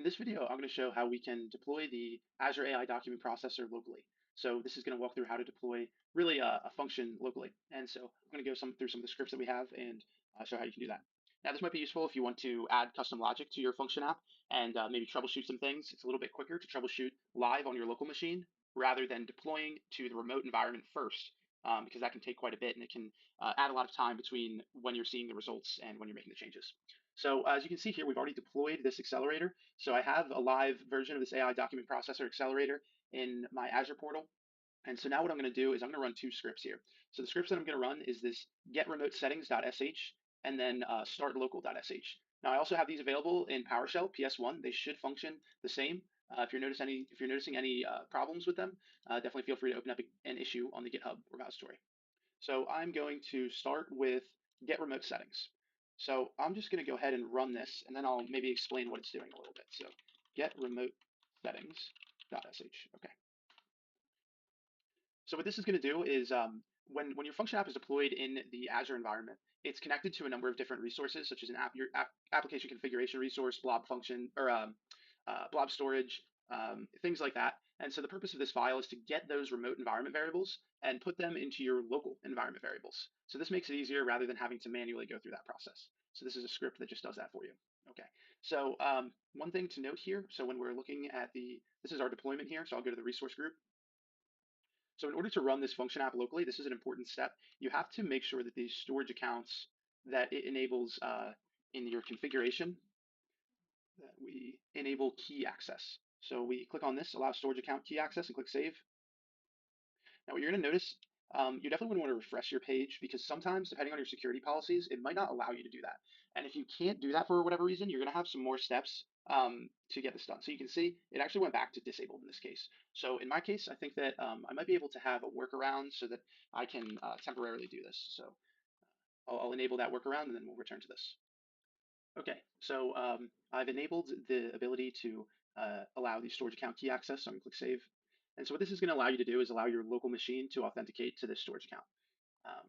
In this video, I'm going to show how we can deploy the Azure AI document processor locally. So this is going to walk through how to deploy really a function locally. And so I'm going to go through some of the scripts that we have and show how you can do that. Now, this might be useful if you want to add custom logic to your function app and maybe troubleshoot some things. It's a little bit quicker to troubleshoot live on your local machine rather than deploying to the remote environment first, because that can take quite a bit and it can add a lot of time between when you're seeing the results and when you're making the changes. So as you can see here, we've already deployed this accelerator. So I have a live version of this AI document processor accelerator in my Azure portal. And so now what I'm going to do is I'm going to run two scripts here. So the scripts that I'm going to run is this getRemoteSettings.sh and then startlocal.sh. Now I also have these available in PowerShell PS1. They should function the same. If you're noticing any problems with them, definitely feel free to open up an issue on the GitHub repository. So I'm going to start with get remote settings. So I'm just going to go ahead and run this, and then I'll maybe explain what it's doing a little bit. So get remote settings.sh. Okay. So what this is going to do is when your function app is deployed in the Azure environment, it's connected to a number of different resources, such as your application configuration resource, blob function, or blob storage, things like that. And so the purpose of this file is to get those remote environment variables and put them into your local environment variables. So this makes it easier rather than having to manually go through that process. So this is a script that just does that for you. Okay. So one thing to note here, so when we're looking at this is our deployment here. So I'll go to the resource group. So in order to run this function app locally, this is an important step. You have to make sure that these storage accounts that it enables in your configuration, that we enable key access. So we click on this, allow storage account key access, and click save. Now what you're going to notice, you definitely want to refresh your page because sometimes, depending on your security policies, it might not allow you to do that. And if you can't do that for whatever reason, you're going to have some more steps to get this done. So you can see it actually went back to disabled in this case. So in my case, I think that I might be able to have a workaround so that I can temporarily do this. So I'll enable that workaround and then we'll return to this. Okay, so I've enabled the ability to allow the storage account key access, so I'm going to click save. And so what this is going to allow you to do is allow your local machine to authenticate to this storage account.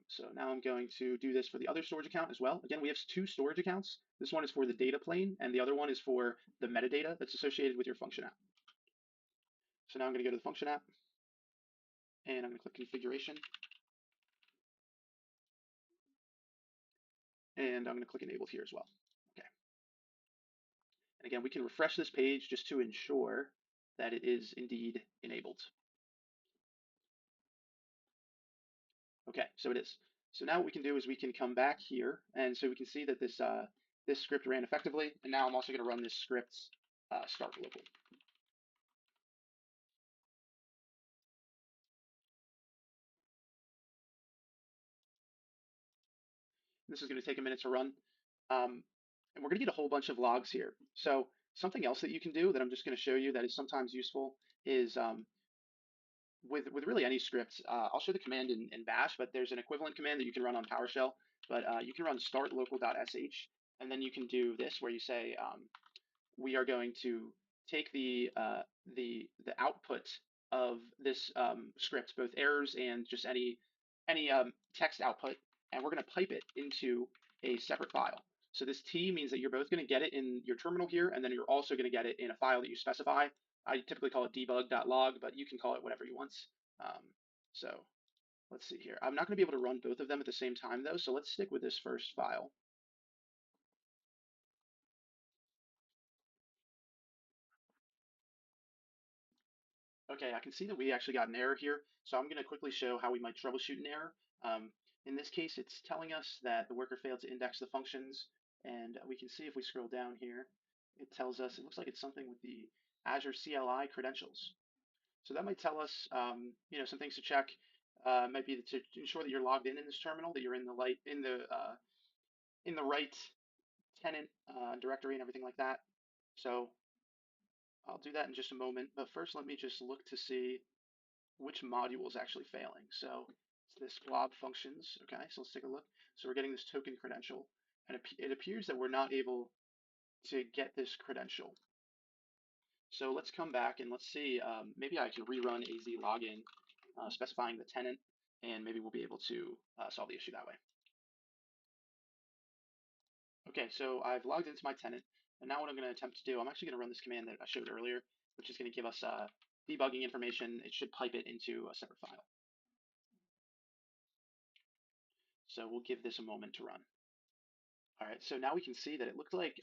So now I'm going to do this for the other storage account as well. Again, we have two storage accounts. This one is for the data plane, and the other one is for the metadata that's associated with your function app. So now I'm going to go to the function app, and I'm going to click configuration, and I'm going to click enabled here as well. Okay. And again, we can refresh this page just to ensure that it is indeed enabled. Okay, so it is. So now what we can do is we can come back here, and so we can see that this script ran effectively. And now I'm also going to run this script start local. This is going to take a minute to run, and we're going to get a whole bunch of logs here. So something else that you can do that I'm just going to show you that is sometimes useful is with really any script. I'll show the command in Bash, but there's an equivalent command that you can run on PowerShell. But you can run start local.sh, and then you can do this where you say we are going to take the output of this script, both errors and just any text output, and we're going to pipe it into a separate file. So this T means that you're both going to get it in your terminal here, and then you're also going to get it in a file that you specify. I typically call it debug.log, but you can call it whatever you want. So let's see here. I'm not going to be able to run both of them at the same time, though, so let's stick with this first file. Okay, I can see that we actually got an error here, so I'm going to quickly show how we might troubleshoot an error. In this case, it's telling us that the worker failed to index the functions, and we can see if we scroll down here, it tells us, it looks like it's something with the Azure CLI credentials. So that might tell us, some things to check. Might be to ensure that you're logged in this terminal, that you're in the right tenant directory and everything like that. So I'll do that in just a moment, but first let me just look to see which module is actually failing. So it's this blob functions. Okay, so let's take a look. So we're getting this token credential, and it appears that we're not able to get this credential. So let's come back and let's see, maybe I can rerun AZ login, specifying the tenant, and maybe we'll be able to solve the issue that way. Okay, so I've logged into my tenant, And now what I'm going to attempt to do, I'm actually going to run this command that I showed earlier, which is going to give us debugging information. It should pipe it into a separate file. So we'll give this a moment to run. All right, so now we can see that it looked like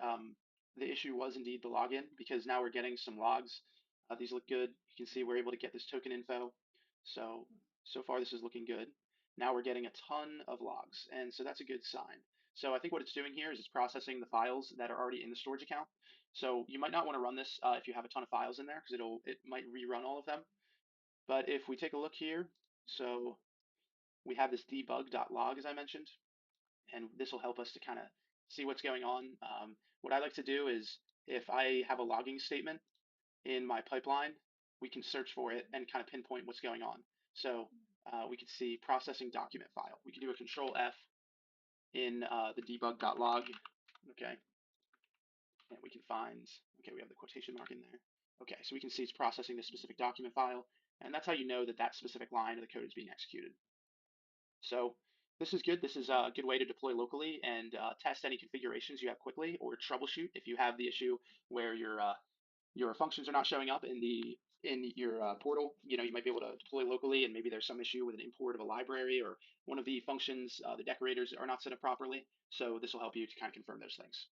the issue was indeed the login, because now we're getting some logs. These look good. You can see we're able to get this token info. So far this is looking good. Now we're getting a ton of logs, and so that's a good sign. So I think what it's doing here is it's processing the files that are already in the storage account. So you might not want to run this if you have a ton of files in there, because it might rerun all of them. But if we take a look here, so we have this debug.log, as I mentioned, and this will help us to kind of see what's going on. What I like to do is if I have a logging statement in my pipeline, we can search for it and kind of pinpoint what's going on. So we could see processing document file. We can do a control F in the debug.log, okay, and we can find, okay, we have the quotation mark in there. Okay, so we can see it's processing this specific document file, and that's how you know that that specific line of the code is being executed. So this is good. This is a good way to deploy locally and test any configurations you have quickly, or troubleshoot if you have the issue where your functions are not showing up in your portal. You know, you might be able to deploy locally, and maybe there's some issue with an import of a library, or one of the functions, the decorators are not set up properly. So this will help you to kind of confirm those things.